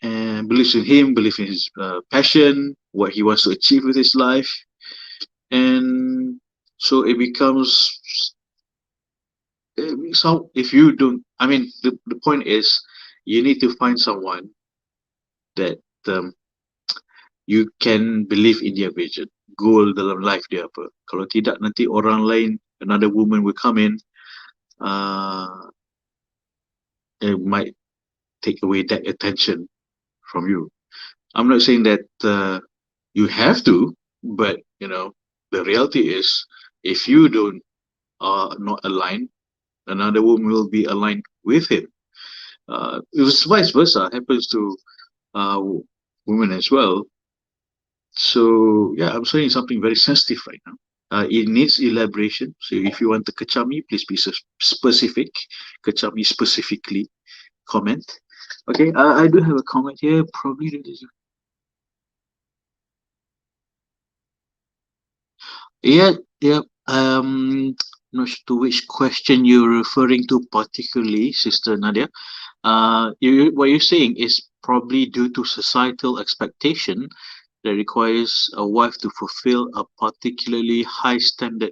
and believes in his passion, what he wants to achieve with his life. And so it becomes, so if you don't, I mean, the point is, you need to find someone that you can believe in their vision, goal dalam life dia apa. Kalau tidak, nanti orang lain, another woman will come in, uh, it might take away that attention from you. I'm not saying that you have to, but you know, the reality is, if you don't not aligned, another woman will be aligned with him. It was vice versa, happens to uh, women as well. So yeah, I'm saying something very sensitive right now. It needs elaboration. So if you want to kecam me, please be specific. Kecam me specifically. Comment. Okay, I do have a comment here. Probably yeah, yeah. Not sure to which question you're referring to particularly, Sister Nadia. What you're saying is probably due to societal expectation that requires a wife to fulfill a particularly high standard,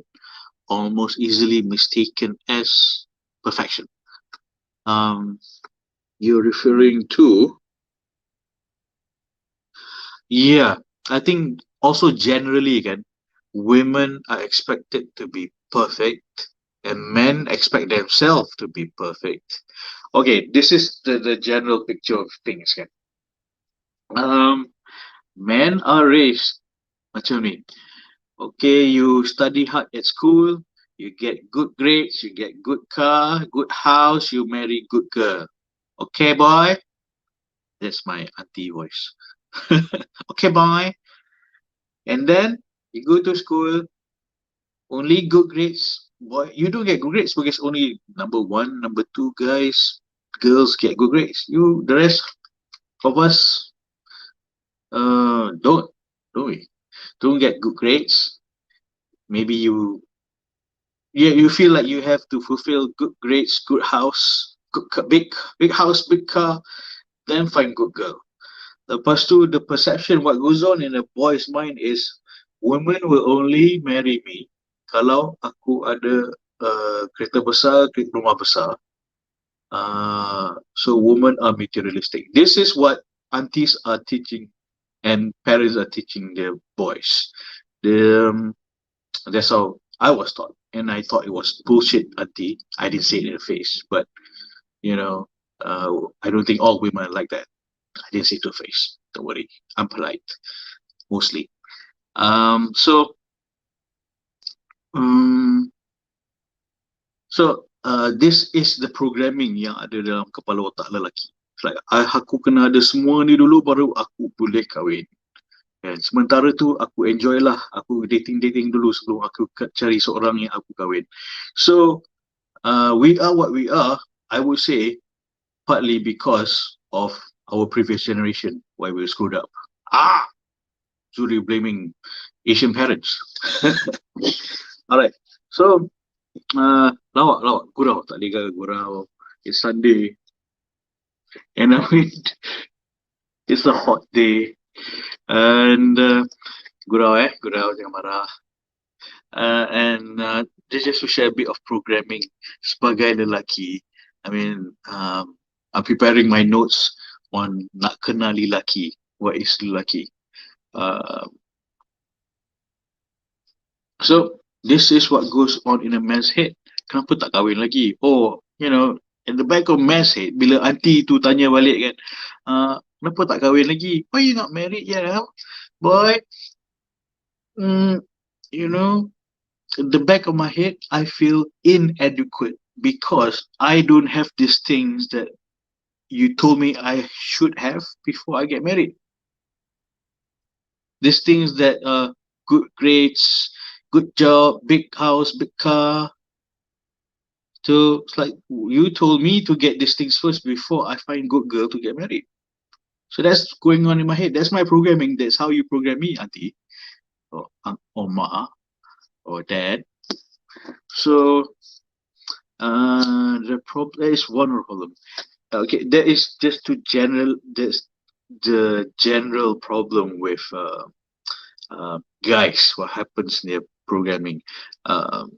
almost easily mistaken as perfection. Um, you're referring to, yeah, I think also generally again, women are expected to be perfect and men expect themselves to be perfect. Okay, this is the general picture of things. Kan? Men are raised macam ni. Okay, you study hard at school, you get good grades, you get good car, good house, you marry good girl. Okay, boy? That's my auntie voice. Okay, boy? And then you go to school, only good grades. Boy, you don't get good grades because only number one, number two guys, girls get good grades. You, the rest of us, don't we? Don't get good grades. Maybe you, yeah, you feel like you have to fulfill good grades, good house, big house, big car, then find good girl. Lepas tu, the perception what goes on in a boy's mind is women will only marry me kalau aku ada kereta besar, rumah besar. So women are materialistic. This is what aunties are teaching and parents are teaching their boys. That's how I was taught, and I thought it was bullshit, auntie. I didn't say it in the face, but you know, I don't think all women are like that. I didn't say it to the face. Don't worry, I'm polite, mostly. So, um, this is the programming yang ada dalam kepala otak lelaki. It's like, aku kena ada semua ni dulu baru aku boleh kahwin. And sementara tu aku enjoy lah, aku dating dulu sebelum aku cari seorang yang aku kahwin. So we are what we are, I would say, partly because of our previous generation, why we were screwed up. Sorry, blaming Asian parents. Alright, so lawak, gurau, tak boleh gurau. It's Sunday, and I mean, it's a hot day, and gurau jangan marah. And just to share a bit of programming sebagai lelaki. I mean, I'm preparing my notes on nak kenali lelaki. What is lelaki? So this is what goes on in a man's head. Kenapa tak kahwin lagi? Oh, you know, in the back of man's head, bila auntie tu tanya balik kan, kenapa tak kahwin lagi? Why you not married yet, huh? Boy, you know, in the back of my head, I feel inadequate because I don't have these things that you told me I should have before I get married. These things that good grades, good job, big house, big car. So it's like you told me to get these things first before I find good girl to get married. So that's going on in my head. That's my programming. That's how you program me, auntie, or ma, or dad. So the problem, there is one more problem. Okay, that is just to general. That's the general problem with guys. What happens in their programming? Um,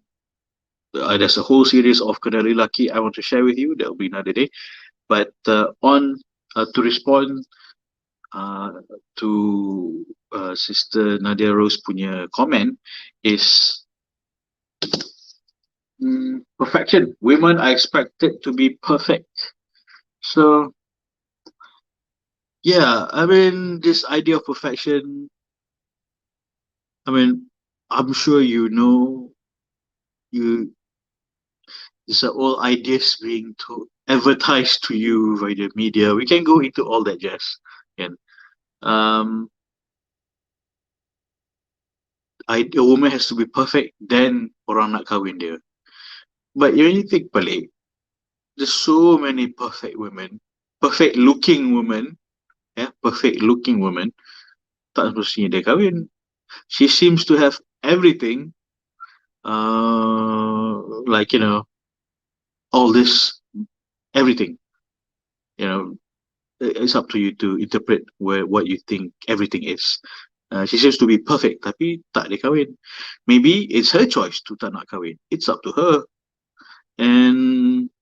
there's a whole series of Kenali Lucky I want to share with you. That will be another day. But on to respond uh, to Sister Nadia Rose punya comment is perfection. Women are expected to be perfect. So yeah, I mean this idea of perfection. I mean, I'm sure you know you. These are all ideas being advertised to you by the media. We can go into all that jazz. And um, a woman has to be perfect, then orang nak kahwin dia. But when you think balik, there's so many perfect women, perfect looking women, perfect looking women, tak semestinya dia kahwin. She seems to have everything, like, all this, everything, you know, it's up to you to interpret what you think everything is. She seems to be perfect, tapi tak dia kahwin. Maybe it's her choice to tak nak kahwin. It's up to her. And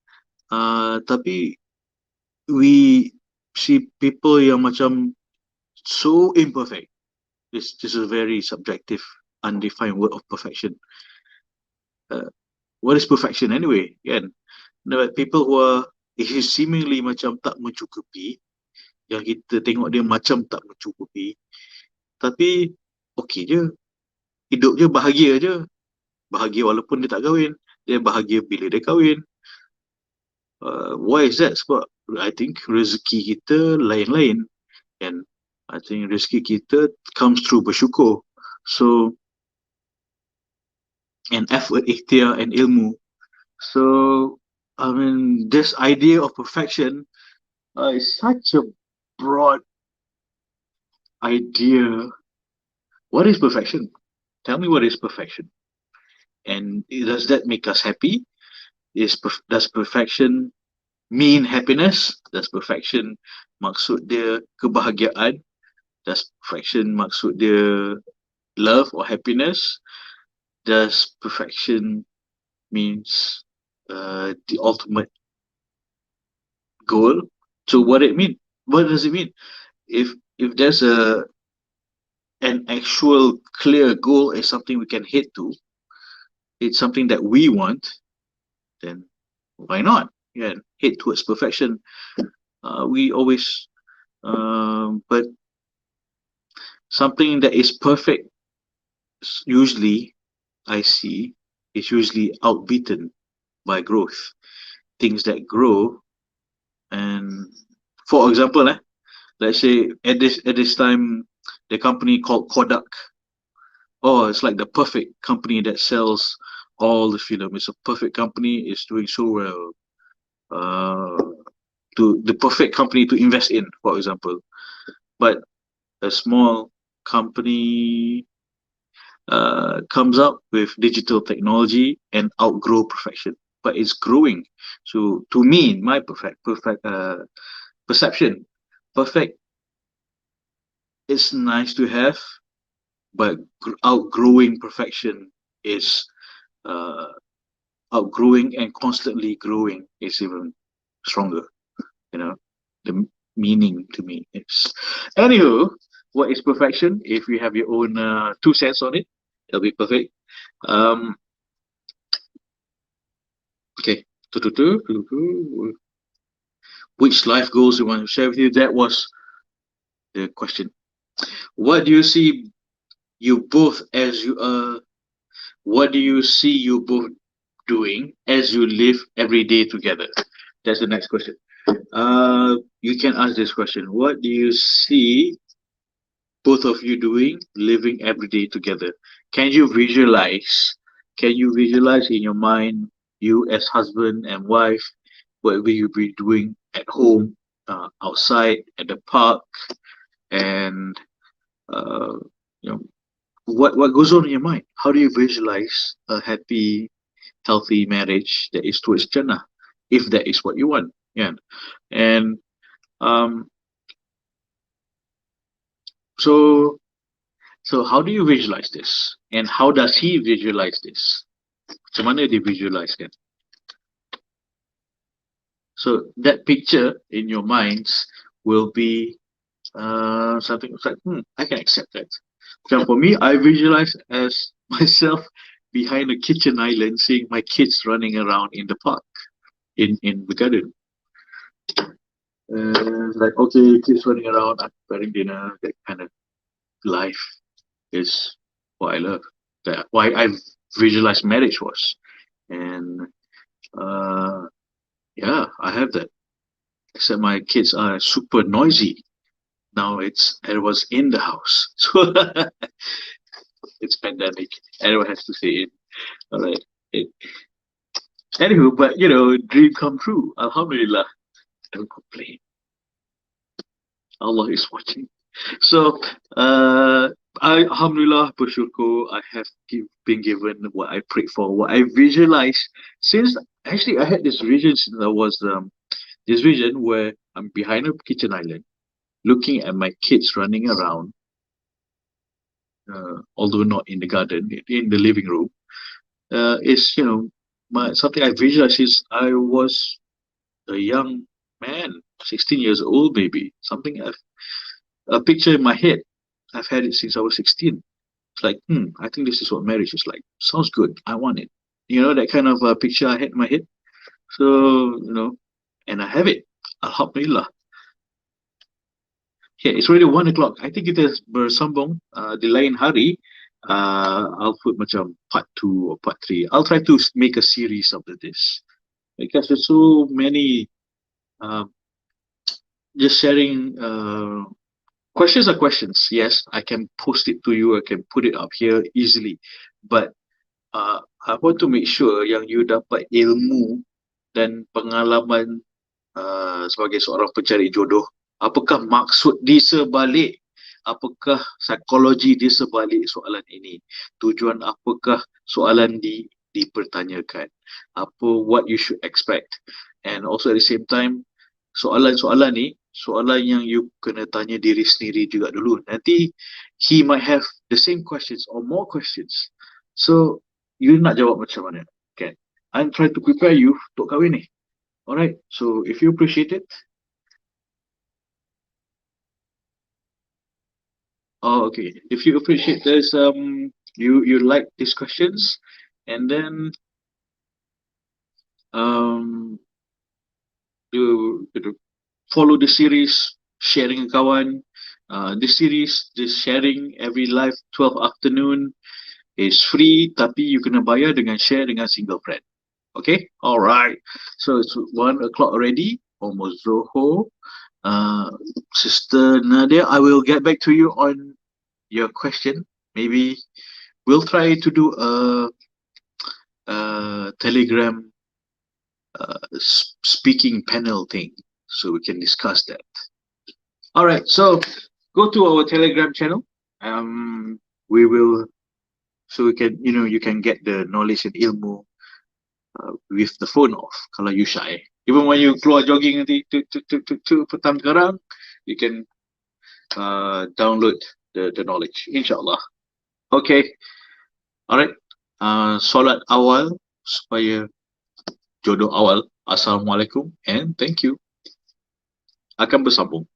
tapi we see people yang macam so imperfect. This is a very subjective, undefined word of perfection. What is perfection anyway? Kan? People who are seemingly macam tak mencukupi, yang kita tengok dia macam tak mencukupi, tapi okey je, hidup je bahagia je, bahagia walaupun dia tak kahwin, dia bahagia bila dia kahwin. Why is that? Sebab I think rezeki kita lain-lain, and I think rezeki kita comes through bersyukur. So, and effort, ikhtiar, and ilmu. So, I mean, this idea of perfection is such a broad idea. What is perfection? Tell me what is perfection. And does that make us happy? Does perfection mean happiness? Does perfection maksud dia kebahagiaan? Does perfection maksud dia love or happiness? Does perfection means the ultimate goal? So what it mean? What does it mean? If there's an actual clear goal is something we can hit to, it's something that we want, then why not? Yeah, hit towards perfection. We always, but something that is perfect, usually I see, is usually outbeaten by growth. Things that grow, and for example, let's say at this time, the company called Kodak. Oh, it's like the perfect company that sells all the film. It's a perfect company. It's doing so well. To the perfect company to invest in, for example. But a small company comes up with digital technology and outgrow perfection, but it's growing. So to me, my perfect perception, perfect is nice to have, but outgrowing perfection is outgrowing and constantly growing is even stronger. The meaning to me is. Anywho, what is perfection? If you have your own 2 cents on it, it'll be perfect. Okay. Which life goals you want to share with you? That was the question. What do you see you both as you are? What do you see you both doing as you live every day together? That's the next question. You can ask this question. What do you see both of you doing living every day together? Can you visualize in your mind you as husband and wife, what will you be doing at home, outside, at the park, and uh, you know, what goes on in your mind? How do you visualize a happy, healthy marriage that is towards Jannah, if that is what you want? Yeah, and um, so so how do you visualize this, and how does he visualize this? Macam mana dia visualize kan? So that picture in your minds will be something like, I can accept that. So for me, I visualize as myself behind a kitchen island, seeing my kids running around in the park, in the garden. Like, okay, kids running around, I'm preparing dinner, that kind of life is what I love. That why I visualized marriage was. And uh, yeah, I have that. Except my kids are super noisy. Now it was in the house. So it's pandemic. Everyone has to stay in. All right. It, Anywho, but dream come true. Alhamdulillah. Don't complain. Allah is watching. So, Alhamdulillah, bersyukur, I have been given what I prayed for, what I visualized. Since actually I had this vision since I was this vision where I'm behind a kitchen island, looking at my kids running around, although not in the garden, in the living room. Is something I visualized since I was a young man, 16 years old, maybe something. A picture in my head. I've had it since I was 16. It's like, I think this is what marriage is like. Sounds good. I want it. That kind of picture I had in my head. So, and I have it. Alhamdulillah. Okay, it's already 1 o'clock. I think kita bersambung di lain hari. I'll put macam part 2 or part 3. I'll try to make a series of this because there's so many. Just sharing. Questions are questions. Yes, I can post it to you. I can put it up here easily. But I want to make sure yang you dapat ilmu dan pengalaman sebagai seorang pencari jodoh. Apakah maksud di sebalik? Apakah psikologi di sebalik soalan ini? Tujuan apakah soalan dipertanyakan? What you should expect? And also at the same time, soalan-soalan ni, soalan yang you kena tanya diri sendiri juga dulu. Nanti he might have the same questions or more questions. So you nak jawab macam mana? Kan? I'm trying to prepare you untuk kahwin ni. Alright, so if you appreciate it, okay. If you appreciate this, you like these questions, and then you follow the series, sharing kawan. This series, this sharing every live 12 afternoon is free, tapi you kena bayar dengan share dengan single friend. Okay, alright. So it's 1 o'clock already, almost Zoho. Sister Nadia, I will get back to you on your question. Maybe we'll try to do a Telegram speaking panel thing so we can discuss that. All right, so go to our Telegram channel. We will, so we can, you can get the knowledge and ilmu with the phone off. Kalau you shy, even when you keluar jogging nanti petang sekarang, you can download the knowledge, inshallah. Okay, alright. Solat awal supaya jodoh awal. Assalamualaikum and thank you. Akan bersambung.